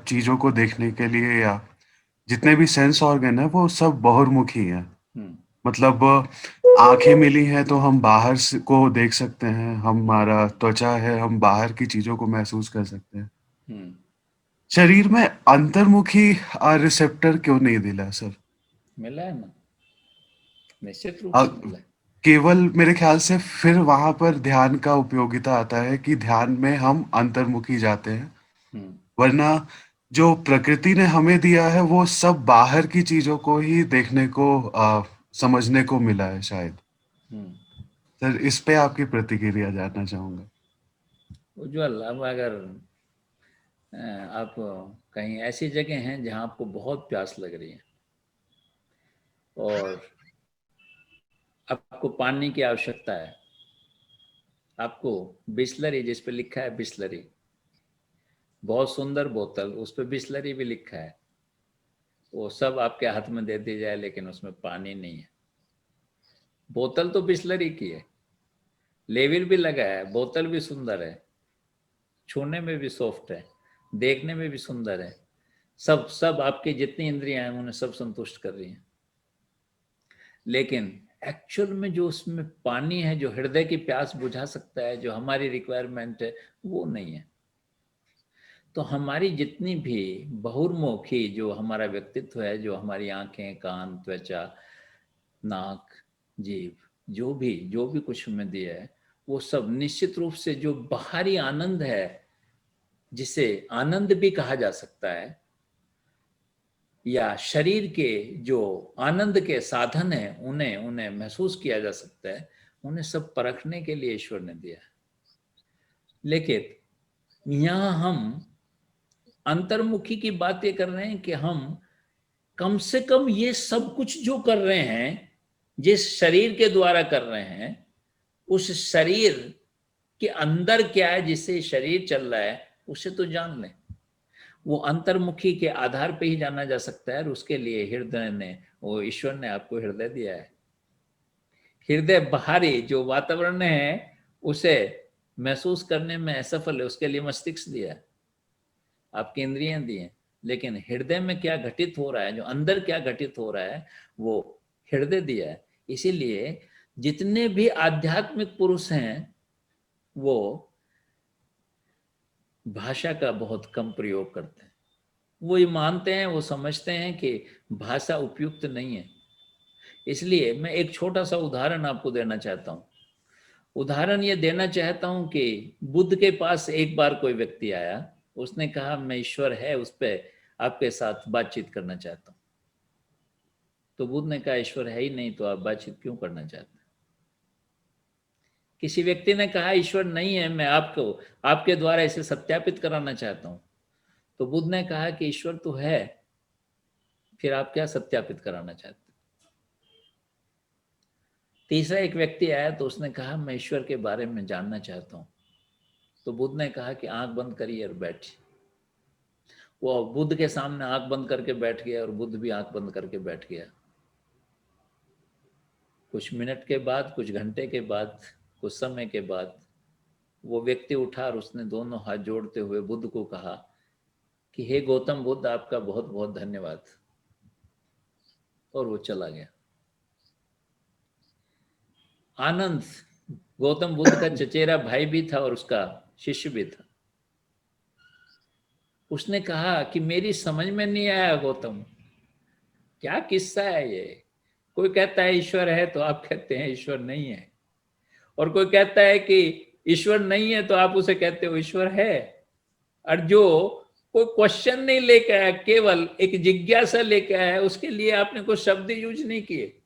चीजों को देखने के लिए, या जितने भी सेंस ऑर्गन है वो सब बहुर्मुखी हैं। हम्म। मतलब आंखें मिली हैं तो हम बाहर को देख सकते हैं, हम्म। हमारा त्वचा है, हम बाहर की चीजों को महसूस कर सकते हैं। हम्म। शरीर में अंतर्मुखी रिसेप्टर क्यों नहीं दिला सर? मिला है ना, निश्चित रूप अ, से मिला है। केवल मेरे ख्याल से फिर वहां पर ध्यान का उपयोगिता आता है कि ध्यान में हम अंतर्मुखी जाते हैं, हम्म। वरना जो प्रकृति ने हमें दिया है वो सब बाहर की चीजों को ही देखने को, समझने को मिला है शायद। हम्म। सर, इस पे आपकी प्रतिक्रिया जानना चाहूंगा। उज्जवल, अब अगर आप कहीं ऐसी जगह हैं जहां आपको बहुत प्यास लग रही है और आपको पानी की आवश्यकता है, आपको बिस्लरी, जिस पे लिखा है बिस्लरी, बहुत सुंदर बोतल, उस पर बिस्लरी भी लिखा है, वो सब आपके हाथ में दे दी जाए लेकिन उसमें पानी नहीं है। बोतल तो बिस्लरी की है, लेविल भी लगा है, बोतल भी सुंदर है, छूने में भी सॉफ्ट है, देखने में भी सुंदर है, सब सब आपकी जितनी इंद्रियां हैं उन्हें सब संतुष्ट कर रही हैं, लेकिन एक्चुअल में जो उसमें पानी है, जो हृदय की प्यास बुझा सकता है, जो हमारी रिक्वायरमेंट है, वो नहीं है। तो हमारी जितनी भी बहुर्मुखी जो हमारा व्यक्तित्व है, जो हमारी आंखें, कान, त्वचा, नाक, जीभ, जो भी कुछ हमें दिया है, वो सब निश्चित रूप से जो बाहरी आनंद है, जिसे आनंद भी कहा जा सकता है, या शरीर के जो आनंद के साधन है, उन्हें उन्हें महसूस किया जा सकता है, उन्हें सब परखने के लिए ईश्वर ने दिया है। लेकिन यहाँ हम अंतर्मुखी की बात ये कर रहे हैं कि हम कम से कम ये सब कुछ जो कर रहे हैं, जिस शरीर के द्वारा कर रहे हैं, उस शरीर के अंदर क्या है, जिससे शरीर चल रहा है, उसे तो जान लें। वो अंतर्मुखी के आधार पे ही जाना जा सकता है, और उसके लिए हृदय ने, वो ईश्वर ने आपको हृदय दिया है। हृदय बाहरी जो वातावरण है उसे महसूस करने में असफल है, उसके लिए मस्तिष्क दिया है, आपकी इंद्रियां दी हैं, लेकिन हृदय में क्या घटित हो रहा है, जो अंदर क्या घटित हो रहा है, वो हृदय दिया है। इसीलिए जितने भी आध्यात्मिक पुरुष हैं वो भाषा का बहुत कम प्रयोग करते हैं। वो ये मानते हैं, वो समझते हैं कि भाषा उपयुक्त नहीं है। इसलिए मैं एक छोटा सा उदाहरण आपको देना चाहता हूँ। उदाहरण ये देना चाहता हूँ कि बुद्ध के पास एक बार कोई व्यक्ति आया, उसने कहा मैं ईश्वर है उस पर आपके साथ बातचीत करना चाहता हूँ। तो बुद्ध ने कहा ईश्वर है ही नहीं तो आप बातचीत क्यों करना चाहते हैं? किसी व्यक्ति ने कहा ईश्वर नहीं है, मैं आपको आपके द्वारा इसे सत्यापित कराना चाहता हूँ। तो बुद्ध ने कहा कि ईश्वर तो है, फिर आप क्या सत्यापित कराना चाहते हैं? तीसरा एक व्यक्ति आया तो उसने कहा मैं ईश्वर के बारे में जानना चाहता हूँ। तो बुद्ध ने कहा कि आंख बंद करिए और बैठिए। वो बुद्ध के सामने आंख बंद करके बैठ गया और बुद्ध भी आंख बंद करके बैठ गया। कुछ मिनट के बाद, कुछ घंटे के बाद, कुछ समय के बाद वो व्यक्ति उठा और उसने दोनों हाथ जोड़ते हुए बुद्ध को कहा कि हे गौतम बुद्ध, आपका बहुत बहुत धन्यवाद, और वो चला गया। आनंद गौतम बुद्ध का चचेरा भाई भी था और उसका शिष्य भी था। उसने कहा कि मेरी समझ में नहीं आया गौतम, क्या किस्सा है ये? कोई कहता है ईश्वर है तो आप कहते हैं ईश्वर नहीं है, और कोई कहता है कि ईश्वर नहीं है तो आप उसे कहते हो ईश्वर है। और जो कोई क्वेश्चन नहीं लेके आया, केवल एक जिज्ञासा लेके आया, उसके लिए आपने कोई शब्द यूज नहीं किए।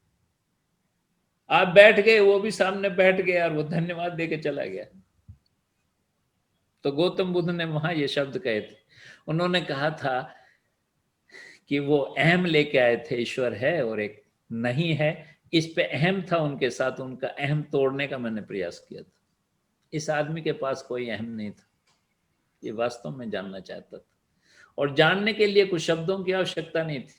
आप बैठ गए, वो भी सामने बैठ गया और वो धन्यवाद देके चला गया। तो गौतम बुद्ध ने वहां ये शब्द कहे थे। उन्होंने कहा था कि वो अहम लेके आए थे, ईश्वर है और एक नहीं है। इस पे अहम था उनके साथ, उनका अहम तोड़ने का मैंने प्रयास किया था। इस आदमी के पास कोई अहम नहीं था, ये वास्तव में जानना चाहता था। और जानने के लिए कुछ शब्दों की आवश्यकता नहीं थी,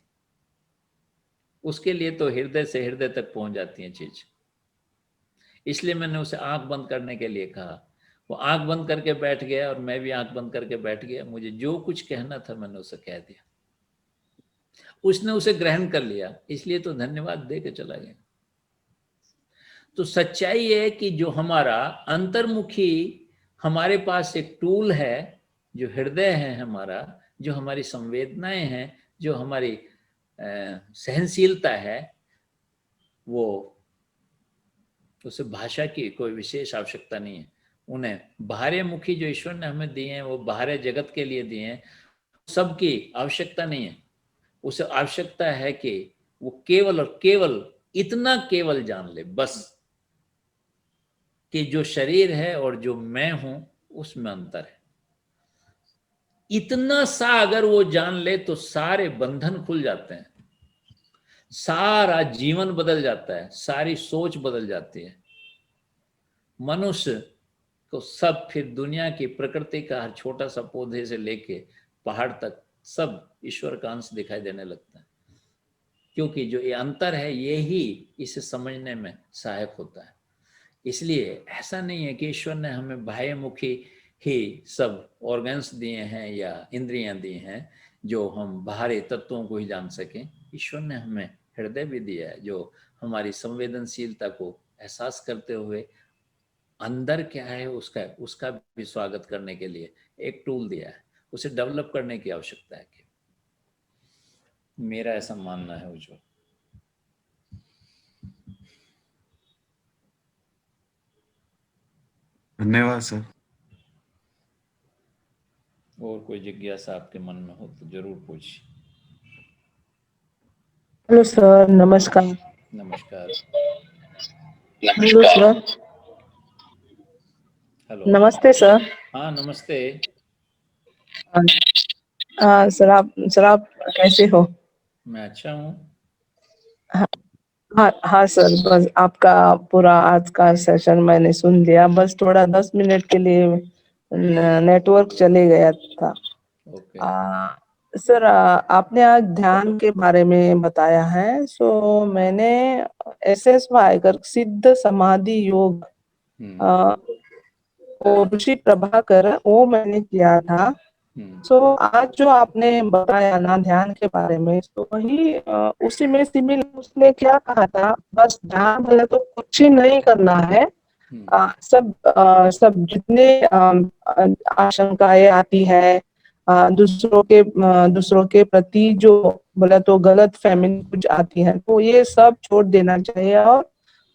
उसके लिए तो हृदय से हृदय तक पहुंच जाती है चीज। इसलिए मैंने उसे आंख बंद करने के लिए कहा। वो आंख बंद करके बैठ गया और मैं भी आंख बंद करके बैठ गया। मुझे जो कुछ कहना था मैंने उसे कह दिया। उसने उसे ग्रहण कर लिया, इसलिए तो धन्यवाद दे के चला गया। तो सच्चाई है कि जो हमारा अंतर्मुखी, हमारे पास एक टूल है, जो हृदय है हमारा, जो हमारी संवेदनाएं हैं, जो हमारी सहनशीलता है, वो उसे भाषा की कोई विशेष आवश्यकता नहीं है। उन्हें बाहरी मुखी जो ईश्वर ने हमें दिए हैं, वो बाहरी जगत के लिए दिए हैं, सबकी आवश्यकता नहीं है। उसे आवश्यकता है कि वो केवल और केवल इतना केवल जान ले बस, कि जो शरीर है और जो मैं हूं उसमें अंतर है। इतना सा अगर वो जान ले तो सारे बंधन खुल जाते हैं, सारा जीवन बदल जाता है, सारी सोच बदल जाती है। मनुष्य को सब, फिर दुनिया की प्रकृति का हर छोटा सा पौधे से लेके पहाड़ तक सब ईश्वर का अंश दिखाई देने लगता है। क्योंकि जो ये अंतर है, ये ही इसे समझने में सहायक होता है। इसलिए ऐसा नहीं है कि ईश्वर ने हमें बाह्यमुखी ही सब ऑर्गन्स दिए हैं या इंद्रियां दी हैं जो हम बाहरी तत्वों को ही जान सकें। ईश्वर ने हमें हृदय भी दिया है, जो हमारी संवेदनशीलता को एहसास करते हुए अंदर क्या है उसका उसका भी स्वागत करने के लिए एक टूल दिया है। उसे डेवलप करने की आवश्यकता है। मेरा ऐसा मानना है उज्ज्वल। धन्यवाद सर। और कोई जिज्ञासा आपके मन में हो तो जरूर पूछिए। हेलो सर, नमस्कार। नमस्कार। Hello sir. हेलो। नमस्ते सर। हाँ नमस्ते। हाँ सर, आप कैसे हो? मैं अच्छा हूँ। हाँ सर, बस आपका पूरा आज का सेशन मैंने सुन लिया। बस थोड़ा 10 मिनट के लिए नेटवर्क चले गया था। ओके। सर, आपने आज ध्यान के बारे में बताया है। सो मैंने SSY गर्ग सिद्ध समाधि योग वो ऋषि प्रभाकर वो मैंने किया था। सो आज जो आपने बताया ना ध्यान के बारे में, तो वही उसी में सिमिलर उसने क्या कहा था, बस ध्यान वाला तो कुछ ही नहीं करना है। सब जितने आशंकाएं आती है, दूसरों के प्रति जो बोला तो गलत फहमी कुछ आती है, तो ये सब छोड़ देना चाहिए और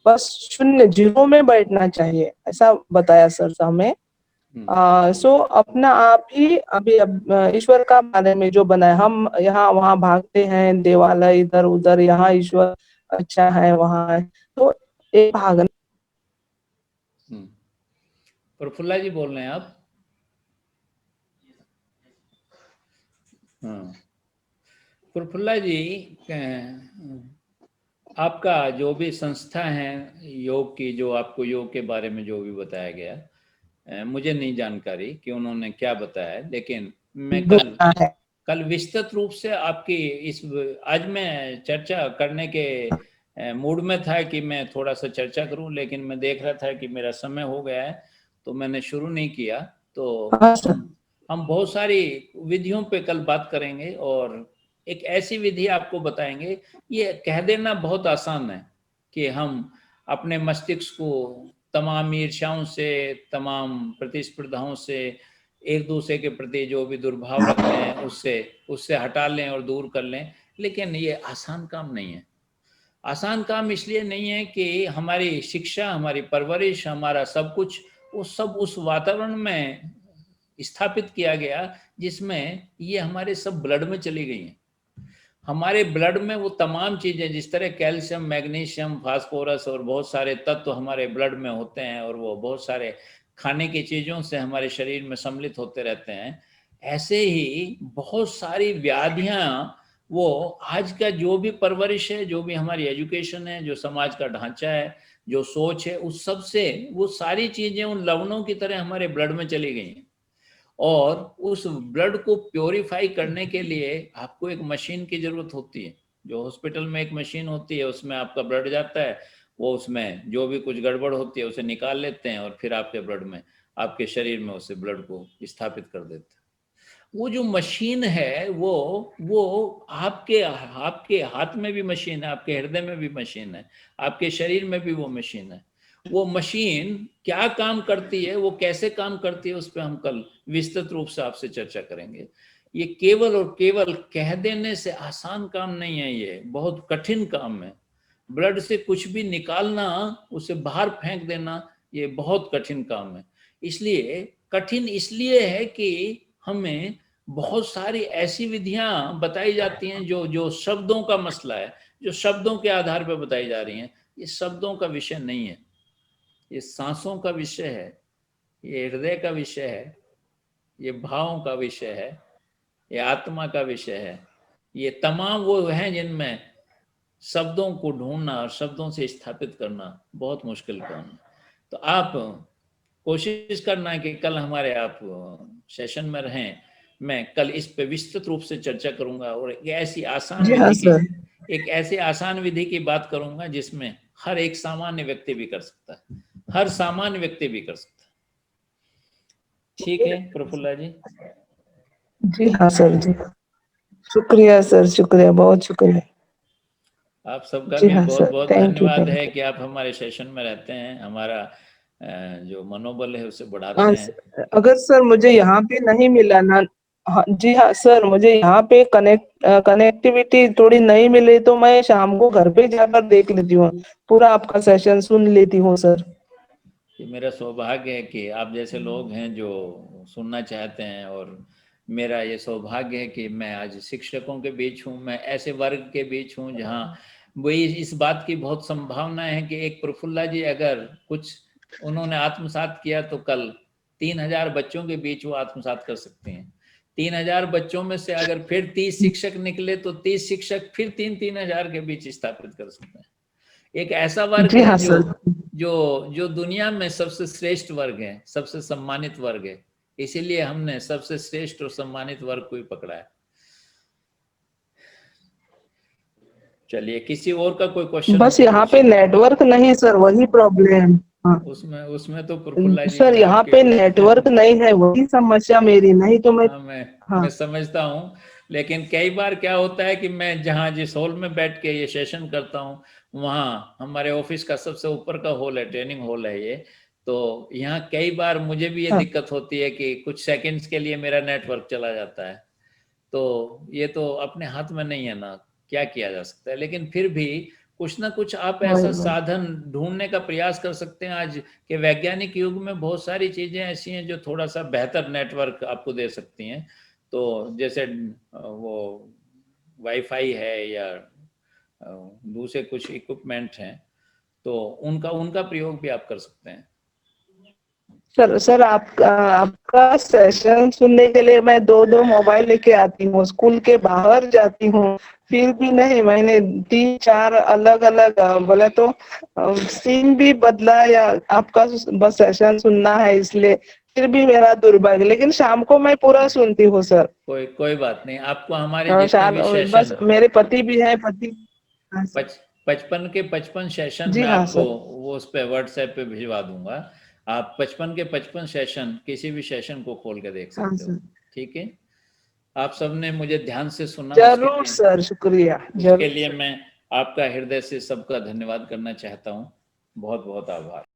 बस शून्य जीरो में बैठना चाहिए, ऐसा बताया सर हमें। सो अपना आप ही अभी ईश्वर का बारे में जो बनाया, हम यहाँ वहाँ भागते हैं, देवालय इधर उधर, यहाँ ईश्वर अच्छा है वहाँ है, तो एक भागना। प्रफुल्ला जी बोल रहे हैं आप? हाँ प्रफुल्ला जी, आपका जो भी संस्था है योग की, जो आपको योग के बारे में जो भी बताया गया, मुझे नहीं जानकारी कि उन्होंने क्या बताया, लेकिन मैं कल विस्तृत रूप से आपकी इस, आज मैं चर्चा करने के मूड में था कि मैं थोड़ा सा चर्चा करूं, लेकिन मैं देख रहा था कि मेरा समय हो गया है तो मैंने शुरू नहीं किया। तो हम बहुत सारी विधियों पे कल बात करेंगे और एक ऐसी विधि आपको बताएंगे। ये कह देना बहुत आसान है कि हम अपने मस्तिष्क को तमाम ईर्ष्याओं से, तमाम प्रतिस्पर्धाओं से, एक दूसरे के प्रति जो भी दुर्भाव रखते हैं उससे हटा लें और दूर कर लें, लेकिन ये आसान काम नहीं है। आसान काम इसलिए नहीं है कि हमारी शिक्षा, हमारी परवरिश, हमारा सब कुछ वो सब उस वातावरण में स्थापित किया गया जिसमें ये हमारे सब ब्लड में चली गई हैं। हमारे ब्लड में वो तमाम चीजें, जिस तरह कैल्शियम, मैग्नीशियम, फास्फोरस और बहुत सारे तत्व हमारे ब्लड में होते हैं और वो बहुत सारे खाने की चीजों से हमारे शरीर में सम्मिलित होते रहते हैं, ऐसे ही बहुत सारी व्याधियां, वो आज का जो भी परवरिश है, जो भी हमारी एजुकेशन है, जो समाज का ढांचा है, जो सोच है, उस सब से वो सारी चीजें उन लवणों की तरह हमारे ब्लड में चली गई हैं। और उस ब्लड को प्योरीफाई करने के लिए आपको एक मशीन की जरूरत होती है। जो हॉस्पिटल में एक मशीन होती है, उसमें आपका ब्लड जाता है, वो उसमें जो भी कुछ गड़बड़ होती है उसे निकाल लेते हैं और फिर आपके ब्लड में, आपके शरीर में उसे ब्लड को स्थापित कर देते हैं। वो जो मशीन है वो आपके आपके हाथ में भी मशीन है, आपके हृदय में भी मशीन है, आपके शरीर में भी वो मशीन है। वो मशीन क्या काम करती है, वो कैसे काम करती है, उस पर हम कल विस्तृत रूप से आपसे चर्चा करेंगे। ये केवल और केवल कह देने से आसान काम नहीं है, ये बहुत कठिन काम है। ब्लड से कुछ भी निकालना, उसे बाहर फेंक देना, ये बहुत कठिन काम है। इसलिए कठिन इसलिए है कि हमें बहुत सारी ऐसी विधियां बताई जाती हैं जो जो शब्दों का मसला है, जो शब्दों के आधार पर बताई जा रही हैं। ये शब्दों का विषय नहीं है, ये सांसों का विषय है, ये हृदय का विषय है, ये भावों का विषय है, ये आत्मा का विषय है। ये तमाम वो हैं जिनमें शब्दों को ढूंढना और शब्दों से स्थापित करना बहुत मुश्किल काम है। तो आप कोशिश करना है कि कल हमारे आप सेशन में रहें। मैं कल इस पे विस्तृत रूप से चर्चा करूंगा और एक ऐसी आसान जी हाँ विधि सर। की, एक ऐसी आसान विधि की बात करूंगा जिसमें हर एक सामान्य व्यक्ति भी कर सकता है, हर सामान्य व्यक्ति भी कर सकता है। ठीक है प्रफुल्ला जी? जी हाँ सर जी, शुक्रिया सर, शुक्रिया, बहुत शुक्रिया। आप सबका जी भी हाँ बहुत सर, बहुत थैंक यू, धन्यवाद थैंक है यू। कि आप हमारे सेशन में रहते हैं, हमारा जो मनोबल है उसे बढ़ाते हाँ हैं। अगर सर मुझे यहाँ पे नहीं मिला ना, हाँ जी हाँ सर, मुझे यहाँ पे कनेक्टिविटी थोड़ी नहीं मिली तो मैं शाम को घर पे जाकर देख लेती हूँ, पूरा आपका सेशन सुन लेती हूँ सर। ये मेरा सौभाग्य है कि आप जैसे लोग हैं जो सुनना चाहते हैं, और मेरा ये सौभाग्य है कि मैं आज शिक्षकों के बीच हूँ, मैं ऐसे वर्ग के बीच हूँ जहाँ वही इस बात की बहुत संभावना है कि एक प्रफुल्ला जी अगर कुछ उन्होंने आत्मसात किया तो कल 3000 बच्चों के बीच वो आत्मसात कर सकते हैं। 3000 बच्चों में से अगर फिर 30 शिक्षक निकले तो 30 शिक्षक फिर 3000 के बीच स्थापित कर सकते हैं। एक ऐसा वर्ग जी है हाँ जो सर। जो जो दुनिया में सबसे श्रेष्ठ वर्ग है, सबसे सम्मानित वर्ग है, इसीलिए हमने सबसे श्रेष्ठ और सम्मानित वर्ग को ही पकड़ा है। चलिए, किसी और का कोई क्वेश्चन हो बस तो यहाँ पे पूछिए। नेटवर्क नहीं सर, वही प्रॉब्लम। हाँ उसमें उसमें तो प्रफुल्ला जी सर, यहाँ आपके पे कुछ नेटवर्क नहीं है, वही समस्या मेरी, नहीं तो मैं। हाँ, मैं हाँ समझता हूँ। लेकिन कई बार क्या होता है कि मैं जहाँ जिस हॉल में बैठ के ये सेशन करता हूँ, वहाँ हमारे ऑफिस का सबसे ऊपर का हॉल है, ट्रेनिंग हॉल है ये। तो यहाँ कई बार मुझे भी ये हाँ दिक्कत होती है कि कुछ सेकंड्स के लिए मेरा नेटवर्क चला जाता है। तो ये तो अपने हाथ में नहीं है ना, क्या किया जा सकता है। लेकिन फिर भी कुछ ना कुछ आप वही ऐसा वही। साधन ढूंढने का प्रयास कर सकते हैं। आज के वैज्ञानिक युग में बहुत सारी चीजें ऐसी हैं जो थोड़ा सा बेहतर नेटवर्क आपको दे सकती हैं। तो जैसे वो वाईफाई है या दूसरे कुछ इक्विपमेंट हैं, तो उनका उनका प्रयोग भी आप कर सकते हैं। सर आपका सेशन सुनने के लिए मैं 2-2 मोबाइल लेके आती हूँ, स्कूल के बाहर जाती हूँ, फिर भी नहीं, मैंने 3-4 अलग अलग बोले तो सिम भी बदला, या आपका बस सेशन सुनना है इसलिए, फिर भी मेरा दुर्भाग्य, लेकिन शाम को मैं पूरा सुनती हूँ सर। कोई कोई बात नहीं, आपको हमारे जितने शाम भी बस सेशन मेरे पति भी है, पति। हाँ सर। 55 के 55 सेशन जी मैं हाँ आपको सर। वो उस पे व्हाट्सएप पे भिजवा दूंगा। आप 55 के 55 सेशन किसी भी सेशन को खोल के देख हाँ सकते हो। सर, ठीक है? आप सबने मुझे ध्यान से सुना, जरूर सर, शुक्रिया, उसके जरूर लिए सर। मैं आपका हृदय से सबका धन्यवाद करना चाहता हूँ। बहुत बहुत आभार।